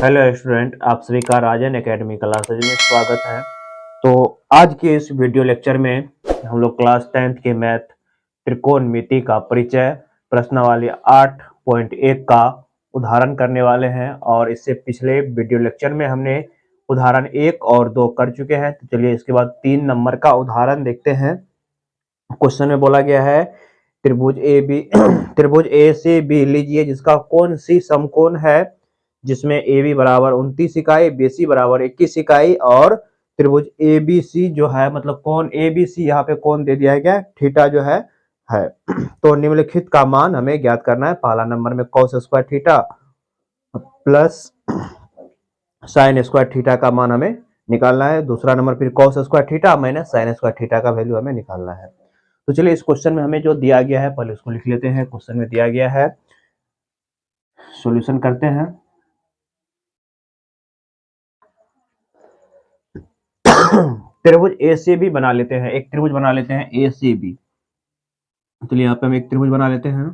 Hello student, आप सभी का राजन एकेडमी क्लासेज में स्वागत है। तो आज के इस वीडियो लेक्चर में हम लोग क्लास 10th के मैथ त्रिकोणमिति का परिचय प्रश्नावली 8.1 का उदाहरण करने वाले हैं। और इससे पिछले वीडियो लेक्चर में हमने उदाहरण 1 और 2 कर चुके हैं। तो चलिए इसके बाद 3 नंबर का उदाहरण देखते हैं। क्वेश्चन में बोला गया है त्रिभुज ए बी त्रिभुज ए से बी लीजिए जिसका कोण सी समकोण है, जिसमें ए बी बराबर 29 इकाई, बी सी बराबर 21 इकाई और त्रिभुज ए बी सी जो है मतलब कोण ए बी सी यहाँ पे कोण दे दिया गया थीटा जो है तो निम्नलिखित का मान हमें ज्ञात करना है। पहला नंबर में cos square theta plus sin square theta का मान हमें निकालना है। दूसरा नंबर फिर cos square theta minus sin square theta का वैल्यू हमें निकालना है। तो चलिए इस क्वेश्चन में हमें जो दिया गया है पहले उसको लिख लेते हैं। क्वेश्चन में दिया गया है, सॉल्यूशन करते हैं। त्रिभुज ए सी बी बना लेते हैं, एक त्रिभुज बना लेते हैं ए सी बी। चलिए यहाँ पे हम एक त्रिभुज बना लेते हैं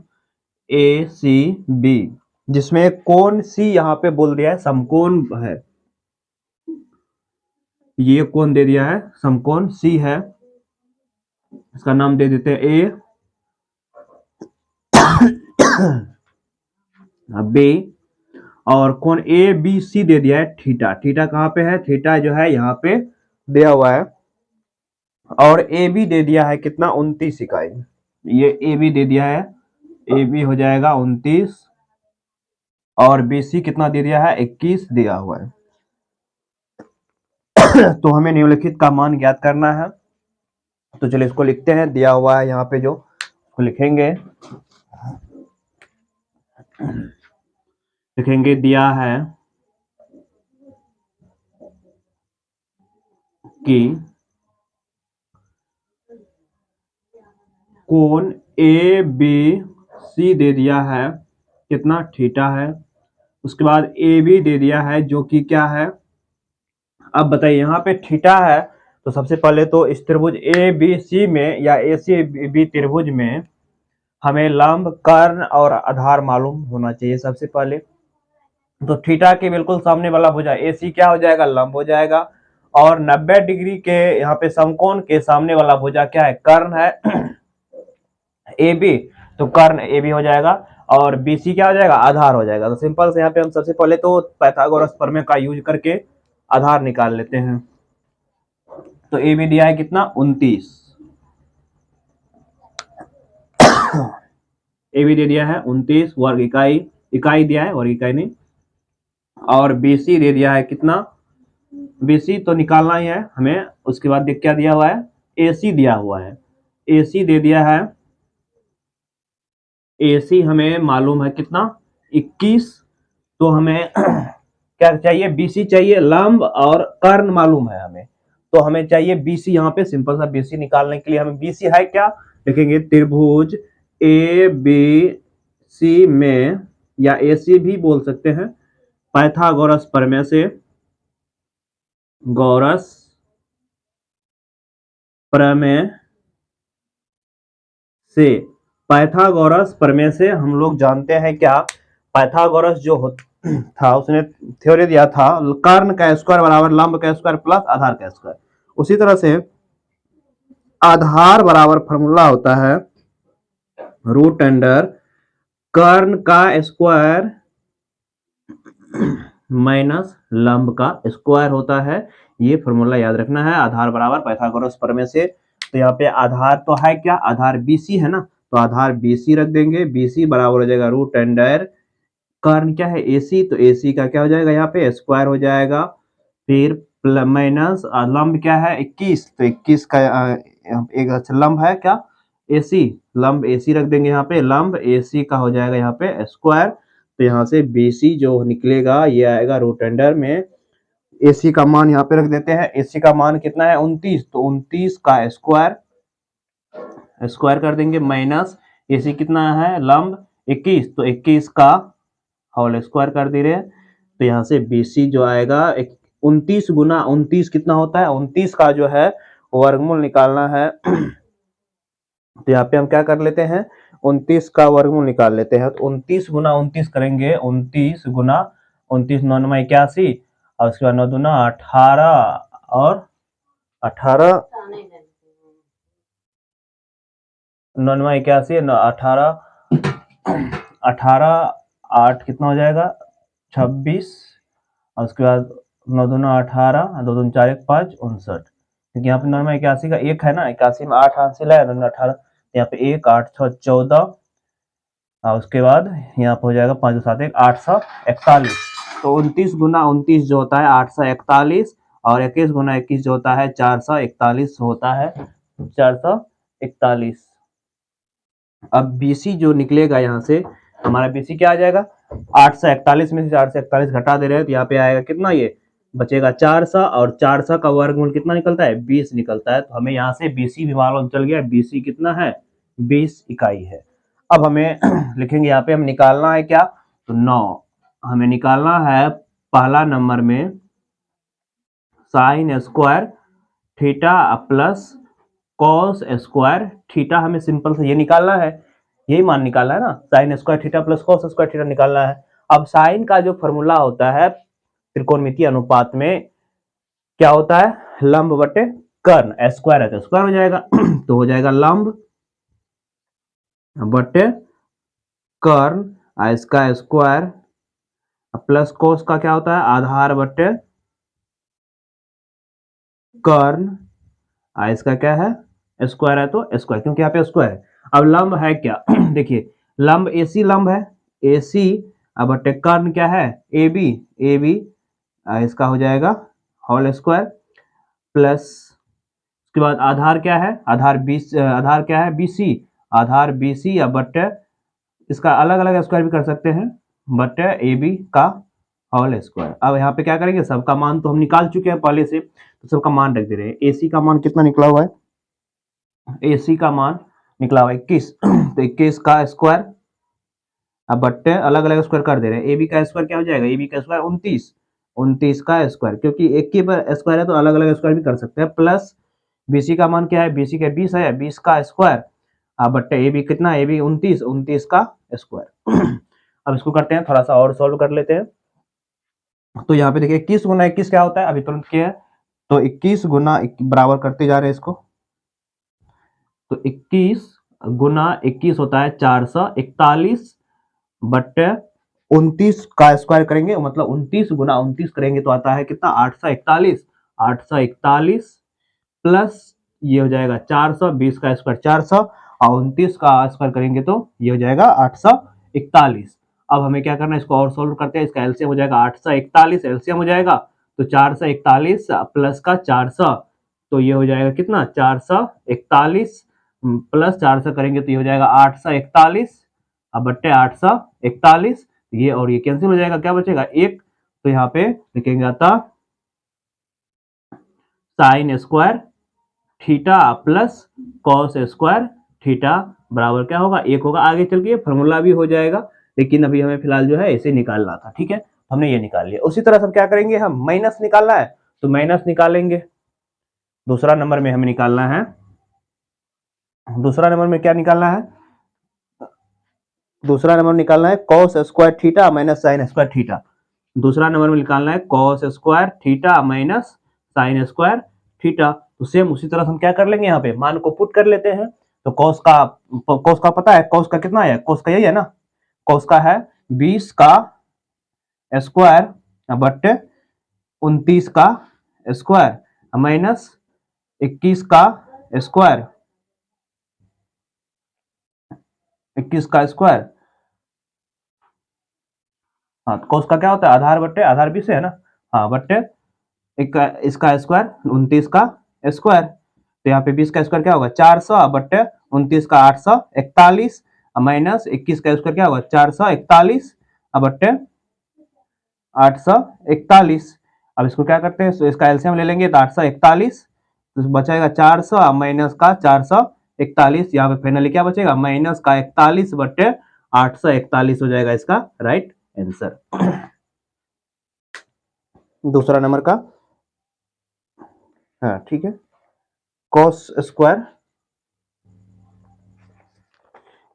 ए सी बी, जिसमें कोण सी यहाँ पे बोल दिया है समकोण है। ये कोण दे दिया है समकोण सी है, इसका नाम दे देते हैं ए बी। और कोण ए बी सी दे दिया है थीटा। थीटा कहाँ पे है? थीटा जो है यहाँ पे दिया हुआ है। और ए बी दे दिया है कितना? 29 इकाई। ये ए बी दे दिया है, ए बी हो जाएगा 29 और बी सी कितना दे दिया है? 21 दिया हुआ है। तो हमें निम्नलिखित का मान ज्ञात करना है। तो चलिए इसको लिखते हैं, दिया हुआ है यहाँ पे जो लिखेंगे दिया है कि कोण ए बी सी दे दिया है कितना? थीटा है। उसके बाद ए बी दे दिया है जो कि क्या है? अब बताइए यहाँ पे थीटा है तो सबसे पहले तो इस त्रिभुज ए बी सी में या ए सी बी त्रिभुज में हमें लंब, कर्ण और आधार मालूम होना चाहिए सबसे पहले। तो थीटा के बिल्कुल सामने वाला भुजा ए सी क्या हो जाएगा? लंब हो जाएगा। और 90 डिग्री के यहाँ पे समकोण के सामने वाला भुजा क्या है? कर्ण है ए बी, तो कर्ण ए बी हो जाएगा। और बी सी क्या हो जाएगा? आधार हो जाएगा। तो सिंपल से यहाँ पे हम सबसे पहले तो पाइथागोरस प्रमेय का यूज करके आधार निकाल लेते हैं। तो ए बी दिया है कितना? 29। ए बी दे दिया है 29 वर्ग इकाई, इकाई दिया है वर्ग इकाई नहीं। और बी सी दे दिया है कितना? बी सी तो निकालना ही है हमें। उसके बाद क्या दिया हुआ है? ए सी दिया हुआ है। ए सी दे दिया है, ए सी हमें मालूम है कितना? 21। तो हमें क्या चाहिए? बीसी चाहिए, लंब और कर्ण मालूम है हमें। तो हमें चाहिए बीसी। यहाँ पे सिंपल सा बीसी निकालने के लिए हमें बीसी है क्या? देखेंगे त्रिभुज ए बी सी में, या ए सी भी बोल सकते हैं, पाइथागोरस प्रमेय से, गौरस प्रमेय से, पाइथागोरस प्रमेय से हम लोग जानते हैं क्या? पाइथागोरस जो था उसने थ्योरी दिया था कर्ण का स्क्वायर बराबर लंब का स्क्वायर प्लस आधार का स्क्वायर। उसी तरह से आधार बराबर फॉर्मूला होता है रूट अंडर कर्ण का स्क्वायर माइनस लंब का स्क्वायर होता है। ये फॉर्मूला याद रखना है, आधार बराबर पाइथागोरस प्रमेय से। तो यहाँ पे आधार तो है क्या? आधार बीसी है ना, तो आधार बीसी रख देंगे। बीसी बराबर हो जाएगा रूट अंडर कर्ण क्या है? एसी, तो एसी का क्या हो जाएगा? यहाँ पे स्क्वायर हो जाएगा। फिर माइनस लंब क्या है? 21, तो 21 का एक अच्छा लंब है क्या? एसी, लंब एसी रख देंगे यहाँ पे। लंब एसी का हो जाएगा यहाँ पे स्क्वायर। तो यहाँ से बीसी जो निकलेगा ये आएगा रूट अंडर में, एसी का मान यहाँ पे रख देते हैं। एसी का मान कितना है? 29, तो 29 का स्क्वायर, स्क्वायर कर देंगे माइनस एसी कितना है? लंब 21, तो 21 का होल स्क्वायर कर दे रहे हैं। तो यहाँ से बीसी जो आएगा 29 गुना 29 कितना होता है? 29 का जो है वर्गमूल निकालना है। तो यहाँ पे हम क्या कर लेते हैं? 29 का वर्गमूल निकाल लेते हैं। तो 29 गुना 29 करेंगे, 29 गुना 29 9 9 81, और उसके बाद 9 दूना 18 और 18 9 9 81 18 18 8 कितना हो जाएगा 26, और उसके बाद 9 दूना 18, 2 दूनी 4 1 5 59, क्योंकि यहाँ पे 9 में 81 का 1 है ना, 81 में 8 हासिल है, 9 18, यहाँ पे 1 8 6 14, और उसके बाद यहाँ पे हो जाएगा 5 7 1 841। तो 29 गुना 29 जो होता है 841, और 21 गुना 21 जो होता है 441 होता है, 441। अब बीसी जो निकलेगा यहाँ से, हमारा बीसी क्या आ जाएगा, 841 में से 441 घटा दे रहे हैं तो यहाँ पे आएगा कितना, ये बचेगा 400, और 400 का वर्गमूल कितना निकलता है, 20 निकलता है। तो हमें यहाँ से बीसी भी मालूम चल गया, बीसी कितना है, 20 इकाई है। अब हमें लिखेंगे यहाँ पे, हम निकालना है क्या, तो 9 हमें निकालना है पहला नंबर में sine square theta plus cos square theta, हमें सिंपल से ये निकालना है, यही मान निकालना है ना, sine square theta plus cos square theta निकालना है। अब साइन का जो फॉर्मूला होता है त्रिकोणमितीय अनुपात में क्या होता है, लंब बटे कर्ण, स्क्वायर है तो स्क्वायर हो जाएगा तो हो जाएगा लंब बटे कर्ण, इसका स्क्वायर प्लस कोस का क्या होता है, आधार बटे कर्ण, इसका क्या है, स्क्वायर है तो स्क्वायर, क्योंकि यहाँ पे स्क्वायर है। अब लंब है क्या देखिए, लंब एसी लंब है, एसी बटे कर्ण क्या है, ए बी, ए बी इसका हो जाएगा होल स्क्वायर, प्लस उसके बाद आधार क्या है, आधार 20, आधार क्या है बीसी, आधार बीसी या बटे इसका अलग अलग स्क्वायर भी कर सकते हैं, बटे ए बी का होल स्क्वायर। अब यहाँ पे क्या करेंगे, सबका मान तो हम निकाल चुके हैं पहले से, तो सबका मान रख दे रहे हैं। एसी का मान कितना निकला हुआ है, एसी का मान निकला हुआ है 21 तो 21 का स्क्वायर, अब बट्टे अलग अलग स्क्वायर कर दे रहे हैं। ए बी का स्क्वायर क्या हो जाएगा, ए बी का स्क्वायर 29, 29 का स्क्वायर, क्योंकि एक ही स्क्वायर है तो अलग अलग स्क्वायर भी कर सकते हैं, प्लस बीसी का मान क्या है, बीसी का 20 है, 20 का स्क्वायर, अब बट्टे ए बी कितना, ए बी 29, 29 का स्क्वायर अब इसको करते हैं थोड़ा सा और सॉल्व कर लेते हैं। तो यहाँ पे देखिए 21 गुना 21 क्या होता है, अभी तुरंत किया है, तो 21 गुना बराबर करते जा रहे हैं इसको, तो 21 गुना 21 होता है 441 बट्टे 29 का स्क्वायर करेंगे, मतलब 29 गुना 29 करेंगे तो आता है कितना, 841, 841 प्लस ये हो जाएगा 420 का स्क्वायर 400, और 29 का स्क्वायर करेंगे तो ये हो जाएगा 841। अब हमें क्या करना है, इसको और सोल्व करते हैं, इसका एलसीएम हो जाएगा 841, एलसीएम हो जाएगा तो 441 प्लस का 400, तो ये हो जाएगा कितना, 441 प्लस 400 करेंगे तो ये हो जाएगा 841, अब बट्टे 841, ये और ये कैंसिल हो जाएगा, क्या बचेगा एक, तो यहाँ पे लिखेंगे आता sine square theta plus cos square theta बराबर क्या होगा, एक होगा। आगे चल के फॉर्मूला भी हो जाएगा, लेकिन अभी हमें फिलहाल जो है इसे निकालना था, ठीक है, हमने ये निकाल लिया। उसी तरह से हम क्या करेंगे, हम माइनस निकालना है तो माइनस निकालेंगे। दूसरा नंबर में हमें निकालना है, दूसरा नंबर में क्या निकालना है, दूसरा नंबर निकालना है cos square theta minus sine square theta. दूसरा नंबर में निकालना है cos square theta minus sine square theta. तो सेम उसी तरह से हम क्या कर लेंगे, यहाँ पे मान को पुट कर लेते हैं। तो कॉस का पता है, कॉस का कितना है, कॉस का यही है ना, कॉस का है 20 का स्क्वायर बट्टे 29 का स्क्वायर माइनस 21 का स्क्वायर, 21 का स्क्वायर, हाँ तो कॉस का क्या होता है, आधार बट्टे आधार 20 है ना, हाँ बट्टे इसका स्क्वायर 29 का स्क्वायर, तो यहाँ पे 20 का स्क्वायर क्या होगा 400 बट्टे 29 का 841 माइनस 21 का स्क्वायर क्या होगा 441 बट्टे 841। अब इसको क्या करते हैं, तो इसका एलसीएम ले लेंगे तो 841 तो बचेगा 400 माइनस का 441, यहाँ पे फाइनली क्या बचेगा माइनस का 41 बट्टे 841 हो जाएगा इसका राइट आंसर। दूसरा नंबर का, हाँ ठीक है, कॉस स्क्वायर,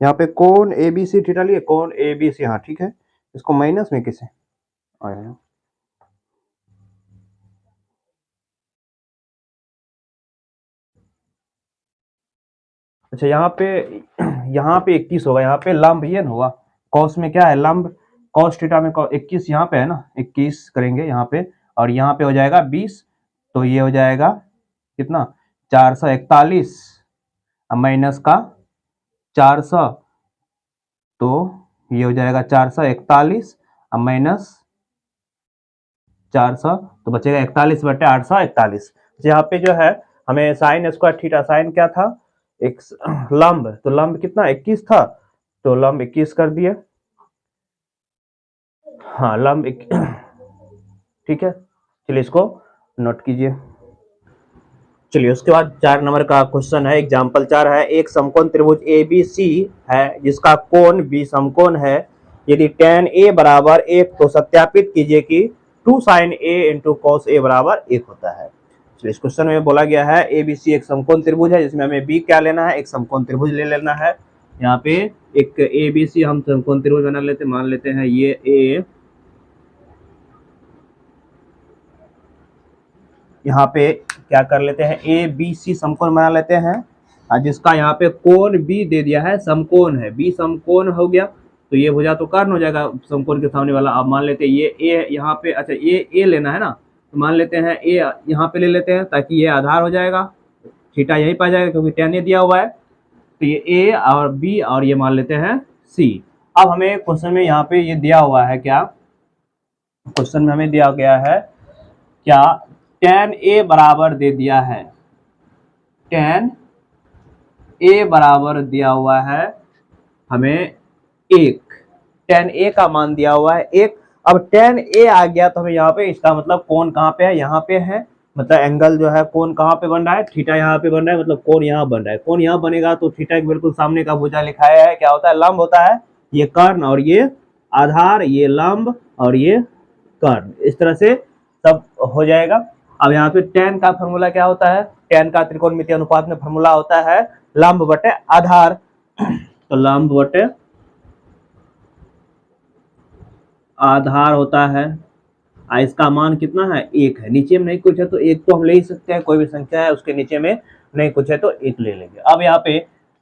यहाँ पे कौन ए बी सी थीटा लिए, कौन ए बी सी, हाँ ठीक है, इसको माइनस में किसे आया। अच्छा यहाँ पे 21 होगा, यहाँ पे लंब ये ना होगा, कॉस में क्या है लंब, कॉस थीटा में 21 यहाँ पे है ना, 21 करेंगे यहाँ पे, और यहाँ पे हो जाएगा 20, तो ये हो जाएगा कितना 441 माइनस का 400, तो ये हो जाएगा 441 माइनस 400, तो बचेगा 41/841। यहाँ पे जो है हमें साइन स्क्वायर थीटा, साइन क्या था एक लंब, तो लंब कितना 21 था, तो लंब 21 कर दिए, हाँ लंब ठीक है, चलिए इसको नोट कीजिए। चलिए उसके बाद 4 नंबर का क्वेश्चन है, एग्जाम्पल 4 है, एक समकोण त्रिभुज ए बी सी है जिसका कोण बी समकोण है, यदि tan a बराबर 1 तो सत्यापित कीजिए कि 2 sin a into cos A बराबर 1 होता है। चलिए इस क्वेश्चन में बोला गया है ए बी सी एक समकोण त्रिभुज है, जिसमें हमें बी क्या लेना है, एक समकोण त्रिभुज ले लेना है। यहाँ पे एक ए बी सी हम समकोण त्रिभुज बना लेते, मान लेते हैं ये ए, यहाँ पे क्या कर लेते हैं ए बी सी समकोण बना लेते हैं, जिसका यहाँ पे कोण बी दे दिया है, समकोण है, बी समकोण हो गया, तो ये भुजा तो कर्ण हो जाएगा समकोण के सामने वाला। अब मान लेते हैं ये ए यहाँ पे, अच्छा ये ए लेना है ना, तो मान लेते हैं ए यहाँ पे ले लेते हैं ताकि ये आधार हो जाएगा, थीटा यहीं पर आ जाएगा क्योंकि tan ए दिया हुआ है, तो ये ए और बी और ये मान लेते हैं सी। अब हमें क्वेश्चन में यहाँ पे ये दिया हुआ है, क्या क्वेश्चन में हमें दिया गया है क्या, tan ए बराबर दे दिया है, tan ए बराबर दिया हुआ है हमें 1, tan ए का मान दिया हुआ है 1। अब tan ए आ गया तो हमें यहाँ पे इसका मतलब कोण कहाँ पे है, यहाँ पे है, मतलब एंगल जो है कोण कहाँ पे बन रहा है, थीटा यहाँ पे बन रहा है, मतलब कोण यहाँ बन रहा है, कोण यहाँ बनेगा तो थीटा के बिल्कुल सामने का भुजा लिखाया है, क्या होता है लंब होता है, ये कर्ण और ये आधार, ये लंब और ये कर्ण, इस तरह से सब हो जाएगा। अब यहाँ पे tan का फॉर्मूला क्या होता है, tan का त्रिकोणमितीय अनुपात में फॉर्मूला होता है लंब बटे आधार, तो लंब बटे आधार होता है, इसका मान कितना है 1 है, नीचे में नहीं कुछ है तो 1 तो हम ले ही सकते हैं, कोई भी संख्या है उसके नीचे में नहीं कुछ है तो 1 ले लेंगे। अब यहाँ पे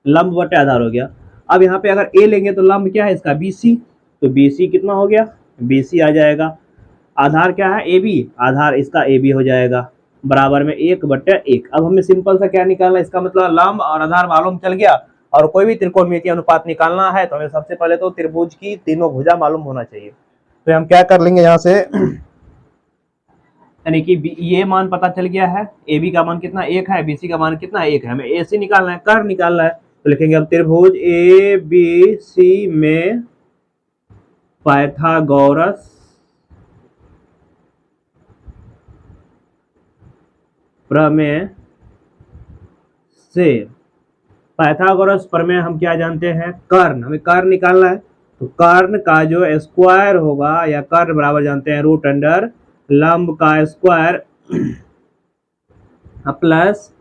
लंब बटे आधार हो गया। अब यहाँ पे अगर a लेंगे तो लंब क्या है इसका BC, तो BC कितना हो गया, BC आ जाएगा, आधार क्या है AB, आधार इसका AB हो जाएगा, बराबर में 1/1। अब हमें सिंपल सा क्या निकालना है, इसका मतलब लंब और आधार मालूम चल गया, और कोई भी त्रिकोणमितीय अनुपात निकालना है तो हमें सबसे पहले तो त्रिभुज की तीनों भुजा मालूम होना चाहिए। तो हम क्या कर लेंगे यहाँ से, यानी कि ये मान पता चल गया है, ए बी का मान कितना 1 है, BC का मान कितना 1 है, हमें AC निकालना है, कर्ण निकालना है, तो लिखेंगे अब त्रिभुज ABC में पाइथागोरस प्रमेय से, पाइथागोरस प्रमेय हम क्या जानते हैं, कर्ण, हमें कर्ण निकालना है, तो कर्ण का जो स्क्वायर होगा, या कर्ण बराबर जानते हैं रूट अंडर लंब का स्क्वायर प्लस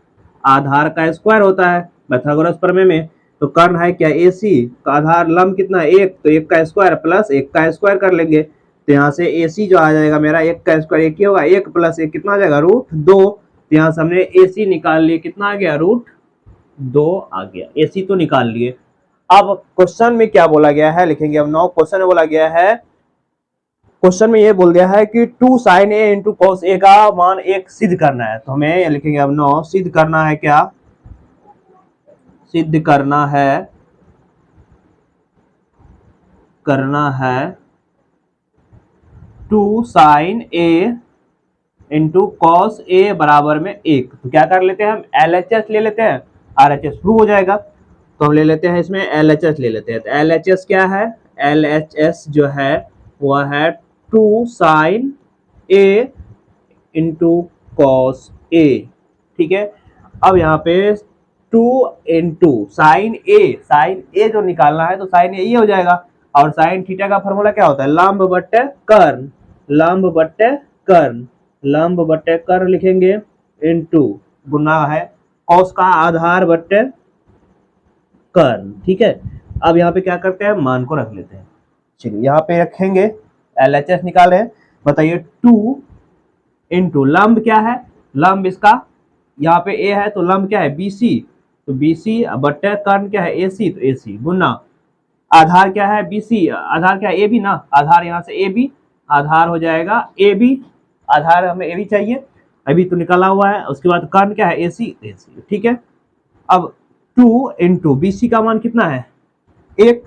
आधार का स्क्वायर होता है पाइथागोरस प्रमेय में। तो कर्ण है क्या AC, का आधार लंब कितना 1, तो 1 का स्क्वायर प्लस 1 का स्क्वायर कर लेंगे, तो यहाँ से AC जो आ जाएगा मेरा 1 का स्क्वायर 1 ही होगा, 1 + 1 कितना आ जाएगा √2, यहाँ से हमने AC निकाल लिए, कितना आ गया √2 आ गया, AC तो निकाल लिए। अब क्वेश्चन में क्या बोला गया है लिखेंगे, अब 9 क्वेश्चन में बोला गया है, क्वेश्चन में ये बोल दिया है कि 2 sin a into cos A का मान 1 सिद्ध करना है, तो हमें लिखेंगे अब 9 सिद्ध करना है, क्या सिद्ध करना है 2 sin a into cos A बराबर में 1, तो क्या कर लेते हैं हम LHS ले लेते हैं, RHS प्रूव हो जाएगा, तो हम ले लेते हैं इसमें LHS ले लेते हैं, तो LHS क्या है, LHS जो है वह है 2 sin a into cos A, ठीक है। अब यहाँ पे 2 इंटू साइन ए जो निकालना है तो साइन ए ये हो जाएगा, और साइन थीटा का फॉर्मूला क्या होता है लंब बट्टे कर्ण, लंब बट्टे कर्ण, लंब बट्टे कर्ण लिखेंगे, इंटू गुना है कॉस का आधार बट्टे कर्ण, ठीक है। अब यहाँ पे क्या करते हैं मान को रख लेते हैं, चलिए यहाँ पे रखेंगे LHS निकाले, बताइए 2 इंटू लंब क्या है, लंब इसका यहाँ पे ए है तो लंब क्या है BC, तो BC बट्टे कर्ण क्या है AC, तो AC गुना आधार क्या है BC, आधार क्या है AB ना, आधार यहाँ से AB, आधार हो जाएगा AB, आधार हमें AB चाहिए, अभी तो निकाला हुआ है। उसके बाद कर्ण क्या है AC, ठीक है। अब 2 इंटू BC का मान कितना है 1,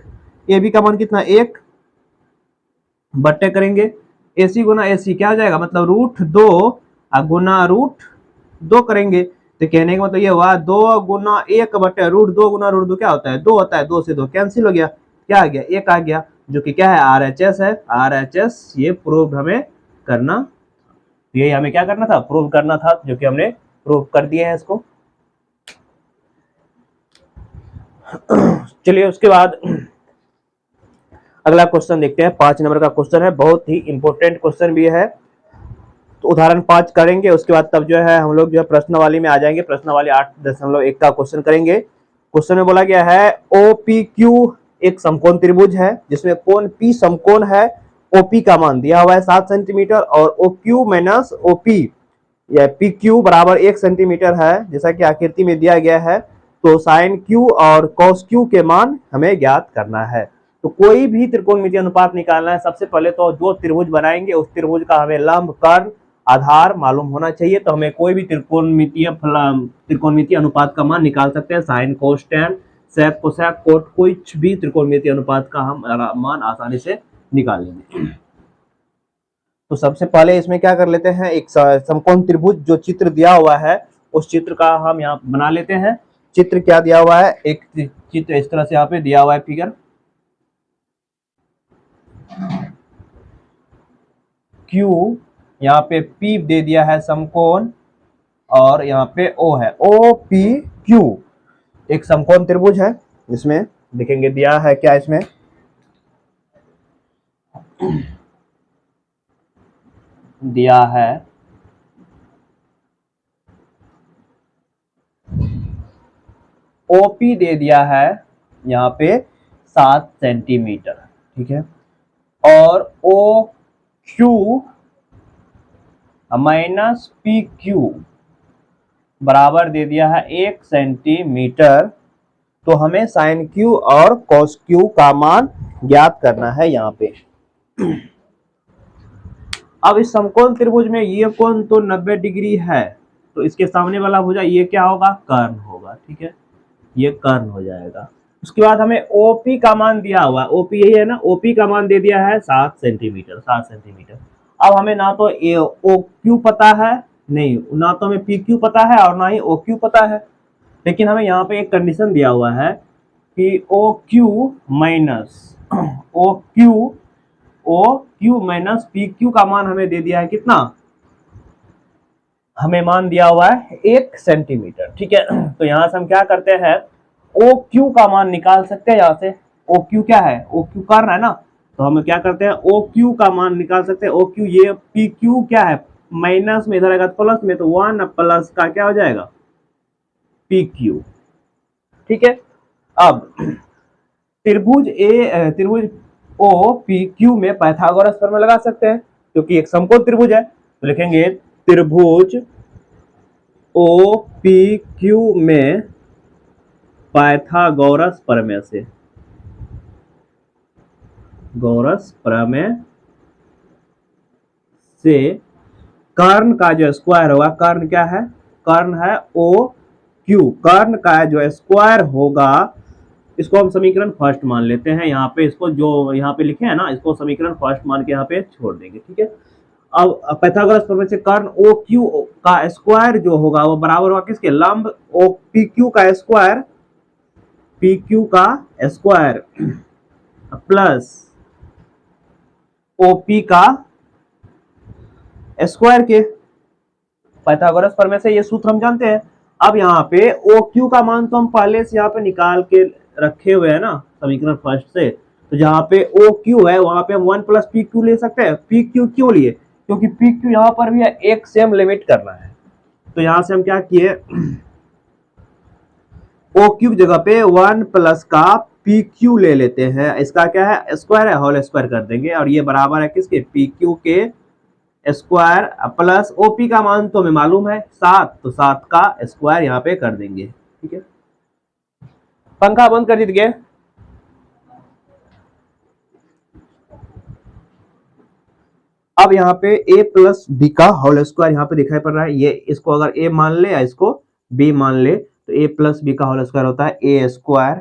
AB का मान कितना है 1, बट्टे करेंगे AC गुना AC क्या हो जाएगा, मतलब √2 गुना √2 करेंगे, तो कहने का मतलब ये हुआ 2 गुना 1 बटे √2 गुना √2 क्या होता है 2 होता है, 2 से 2 कैंसिल हो गया, क्या आ गया 1 आ गया, जो कि क्या है RHS है, RHS ये प्रूव हमें करना, ये हमें क्या करना था प्रूव करना था, जो कि हमने प्रूव कर दिया है इसको। चलिए उसके बाद अगला क्वेश्चन देखते हैं, 5 नंबर का क्वेश्चन है, बहुत ही इंपॉर्टेंट क्वेश्चन भी है, तो उदाहरण 5 करेंगे, उसके बाद तब जो है हम लोग जो है प्रश्नावली में आ जाएंगे, प्रश्नावली 8.1 का क्वेश्चन करेंगे। क्वेश्चन में बोला गया है OPQ एक समकोण त्रिभुज है जिसमें कोण P समकोण है, OP का मान दिया हुआ है 7 सेंटीमीटर और OQ माइनस OP या PQ बराबर 1 सेंटीमीटर है, जैसा कि आकृति में दिया गया है। तो साइन Q और cos Q के मान हमें ज्ञात करना है। तो कोई भी त्रिकोणमितीय अनुपात निकालना है, सबसे पहले तो जो त्रिभुज बनाएंगे उस त्रिभुज का हमें लंब कर्ण आधार मालूम होना चाहिए, तो हमें कोई भी त्रिकोणमितीय अनुपात का मान निकाल सकते हैं, sine cos tan sec cosec cot, कुछ भी त्रिकोणमितीय अनुपात का हम मान आसानी से निकाल लेंगे। तो सबसे पहले इसमें क्या कर लेते हैं, एक समकोण त्रिभुज जो चित्र दिया हुआ है उस चित्र का हम यहाँ बना लेते हैं। चित्र क्या दिया हुआ है, एक चित्र इस तरह से यहाँ पे दिया हुआ है फिगर, Q यहाँ पे P दे दिया है समकोण और यहाँ पे O है, OPQ एक समकोण त्रिभुज है, इसमें देखेंगे दिया है क्या, इसमें दिया है OP दे दिया है यहाँ पे 7 सेंटीमीटर, ठीक है, और OQ माइनस PQ बराबर दे दिया है 1 सेंटीमीटर। तो हमें साइन Q और cos Q का मान ज्ञात करना है यहाँ पे। अब इस समकोण त्रिभुज में ये कोण तो 90 डिग्री है, तो इसके सामने वाला भुजा ये क्या होगा, कर्ण होगा, ठीक है, ये कर्ण हो जाएगा। उसके बाद हमें OP का मान दिया हुआ है, OP यही है ना, OP का मान दे दिया है 7 सेंटीमीटर, 7 सेंटीमीटर। अब हमें ना तो OQ पता है, नहीं ना तो हमें PQ पता है और ना ही OQ पता है, लेकिन हमें यहाँ पे एक कंडीशन दिया हुआ है कि OQ माइनस PQ का मान हमें दे दिया है कितना, हमें मान दिया हुआ है 1 सेंटीमीटर, ठीक है। तो यहाँ से हम क्या करते हैं, OQ का मान निकाल सकते हैं, यहाँ से OQ क्या है, OQ कर्ण है ना, तो हम क्या करते हैं OQ का मान निकाल सकते हैं। OQ ये PQ क्या है, माइनस में इधर आएगा प्लस में, तो 1 प्लस का क्या हो जाएगा PQ, ठीक है। अब त्रिभुज OPQ में पाइथागोरस फॉर्मूला लगा सकते हैं क्योंकि एक समकोण त्रिभुज है, तो लिखेंगे त्रिभुज OPQ में पाइथागोरस प्रमेय से, कर्ण का जो स्क्वायर होगा, कर्ण क्या है, कर्ण है OQ, कर्ण का जो स्क्वायर होगा इसको हम समीकरण फर्स्ट मान लेते हैं, यहाँ पे इसको जो यहाँ पे लिखे हैं ना, इसको समीकरण फर्स्ट मान के यहाँ पे छोड़ देंगे, ठीक है। अब पाइथागोरस प्रमेय से कर्ण OQ का स्क्वायर जो होगा वो बराबर होगा किसके, लंब PQ का स्क्वायर प्लस OP का स्क्वायर के। पाइथागोरस प्रमेय से ये सूत्र हम जानते हैं। अब यहाँ पे OQ का मान तो हम पहले से यहाँ पे निकाल के रखे हुए हैं ना समीकरण फर्स्ट से, तो जहाँ पे OQ है वहां पे हम 1 प्लस PQ ले सकते हैं। PQ क्यों लिए, क्योंकि PQ यहाँ पर भी है, एक से हम लिमिट करना है, तो यहाँ से हम क्या किए, OQ जगह पे 1 प्लस का PQ ले लेते हैं, इसका क्या है स्क्वायर है, होल स्क्वायर कर देंगे, और ये बराबर है किसके, PQ के स्क्वायर प्लस ओपी का मान तो हमें मालूम है 7, तो 7 का स्क्वायर यहाँ पे कर देंगे। ठीक है, पंखा बंद कर दीजिए। अब यहाँ पे a प्लस बी का होल स्क्वायर यहाँ पे दिखाई पड़ रहा है। ये इसको अगर a मान ले या इसको b मान ले तो a प्लस बी का होल स्क्वायर होता है a square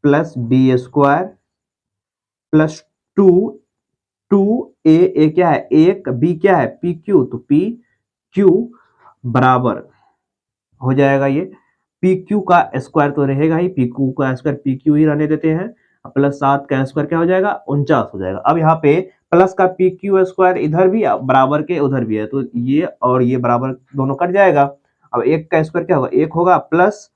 plus b square plus 2 a क्या है 1, b क्या है पी क्यू, तो पी क्यू बराबर हो जाएगा ये पी क्यू का स्क्वायर तो रहेगा ही, पी क्यू का स्क्वायर पी क्यू ही रहने देते हैं, प्लस 7 का स्क्वायर क्या हो जाएगा 49 हो जाएगा। अब यहाँ पे प्लस का पी क्यू स्क्वायर इधर भी बराबर के उधर भी है, तो ये और ये बराबर दोनों कट जाएगा। अब 1 का स्क्वायर क्या होगा 1 होगा प्लस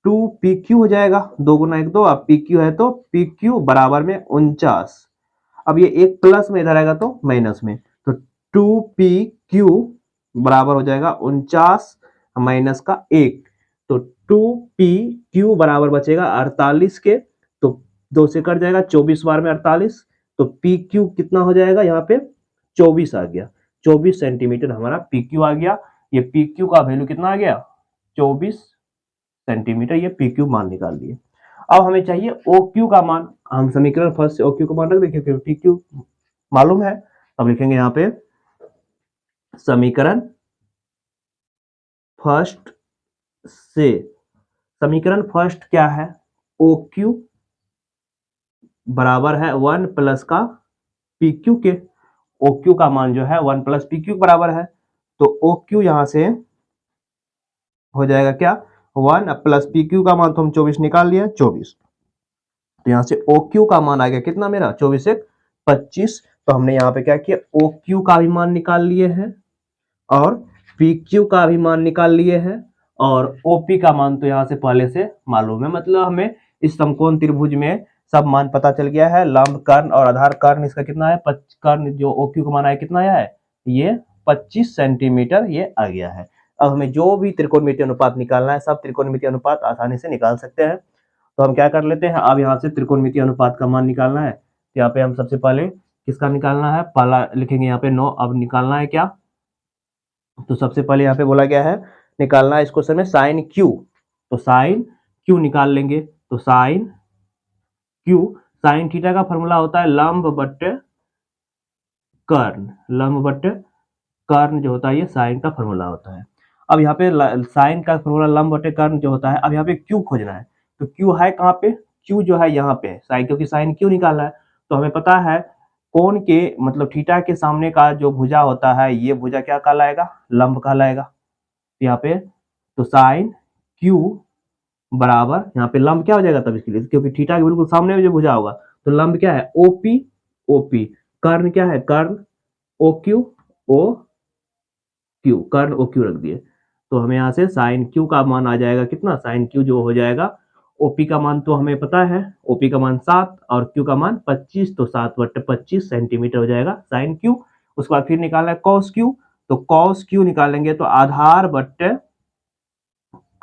2 पी क्यू हो जाएगा, 2 गुना 1 2, अब पी क्यू है तो पी क्यू बराबर में 49। अब ये एक प्लस में इधर आएगा तो माइनस में, तो 2 पी क्यू बराबर हो जाएगा 49 माइनस का 1, तो 2 पी क्यू बराबर बचेगा 48 के, तो 2 से कट जाएगा 24 बार में 48, तो पी क्यू कितना हो जाएगा यहाँ पे 24 आ गया, 24 सेंटीमीटर हमारा पी क्यू आ गया। ये पी क्यू का वैल्यू कितना आ गया 24 सेंटीमीटर, ये पी क्यू मान निकाल लिए। अब हमें चाहिए ओ क्यू का मान, हम समीकरण फर्स्ट से ओ क्यू का मान रख देखिए, पी क्यू मालूम है। अब लिखेंगे यहाँ पे समीकरण फर्स्ट से, समीकरण फर्स्ट क्या है ओ क्यू बराबर है 1 प्लस का पी क्यू के, ओ क्यू का मान जो है 1 प्लस पी क्यू बराबर है, तो ओ क्यू यहां से हो जाएगा क्या 1 प्लस पी क्यू का मान तो हम 24 निकाल लिया 24, तो यहां से ओ क्यू का मान आ गया कितना मेरा 24 1 25, तो हमने यहाँ पे क्या किया ओ क्यू का भी मान निकाल लिए हैं और पी क्यू का भी मान निकाल लिए हैं, और ओपी का मान तो यहाँ से पहले से मालूम है, मतलब हमें इस समकोण त्रिभुज में सब मान पता चल गया है। लंब कर्ण और आधार कर्ण इसका कितना है, कर्ण जो ओक्यू का मान है कितना आया है ये 25 सेंटीमीटर ये आ गया है। अब हमें जो भी त्रिकोणमितीय अनुपात निकालना है सब त्रिकोणमितीय अनुपात आसानी से निकाल सकते हैं, तो हम क्या कर लेते हैं अब यहाँ से त्रिकोणमितीय अनुपात का मान निकालना है, तो यहाँ पे हम सबसे पहले किसका निकालना है पहला लिखेंगे यहाँ पे 9। अब निकालना है क्या, तो सबसे पहले यहाँ पे बोला गया है निकालना है इस क्वेश्चन में साइन क्यू, तो साइन क्यू निकाल लेंगे, तो साइन क्यू साइन थीटा का फॉर्मूला होता है लंब बट्टे कर्ण, लंब बट्टे कर्ण जो होता है ये साइन का फॉर्मूला होता है। अब यहाँ पे साइन का फॉर्मूला लंब बट्टे कर्ण जो होता है, अब यहाँ पे क्यू खोजना है, तो क्यू है कहाँ पे, क्यू जो है यहाँ पे साइन, क्योंकि साइन क्यू निकालना है, तो हमें पता है कोण के मतलब थीटा के सामने का जो भुजा होता है ये भुजा क्या कहलाएगा लंब कहलाएगा, यहाँ पे तो साइन क्यू बराबर यहाँ पे लंब क्या हो जाएगा तब इसके लिए, क्योंकि थीटा के बिल्कुल सामने में जो भुजा होगा तो लंब क्या है ओपी, ओपी कर्ण क्या है कर्ण ओ क्यू, ओ क्यू कर्ण ओ क्यू रख दिए, तो हमें यहाँ से साइन क्यू का मान आ जाएगा कितना, साइन क्यू जो हो जाएगा ओपी का मान तो हमें पता है ओपी का मान 7 और क्यू का मान 25, तो 7/25 सेंटीमीटर हो जाएगा साइन क्यू। उसके बाद फिर निकालना है कॉस क्यू, तो कॉस क्यू निकालेंगे तो आधार बट्टे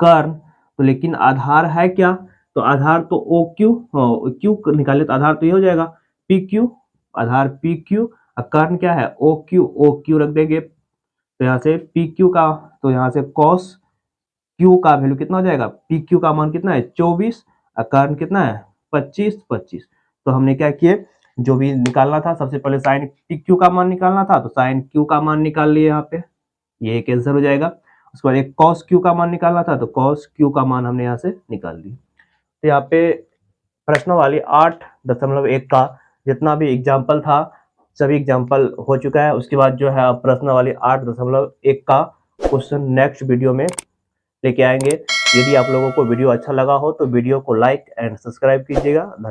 कर्ण, तो लेकिन आधार है क्या, तो आधार तो ओ क्यू, क्यू निकाले तो आधार तो ये हो जाएगा पी क्यू, आधार पी क्यू और कर्ण क्या है ओ क्यू रख देंगे, तो यहाँ से पी क्यू का तो यहाँ से कॉस क्यू का वैल्यू कितना हो जाएगा पी क्यू का मान कितना है 24 और कर्ण कितना है 25, तो हमने क्या किए जो भी निकालना था सबसे पहले साइन पी क्यू का मान निकालना था, तो साइन क्यू का मान निकाल लिए यहाँ पे, ये एक आंसर हो जाएगा। उसके बाद एक कॉस क्यू का मान निकालना था, तो कॉस क्यू का मान हमने यहाँ से निकाल ली। तो यहाँ पे प्रश्नावली 8.1 का जितना भी एग्जाम्पल था सभी एग्जाम्पल हो चुका है। उसके बाद जो है प्रश्नावली 8.1 का क्वेश्चन नेक्स्ट वीडियो में लेके आएंगे। यदि आप लोगों को वीडियो अच्छा लगा हो तो वीडियो को लाइक एंड सब्सक्राइब कीजिएगा। धन्यवाद।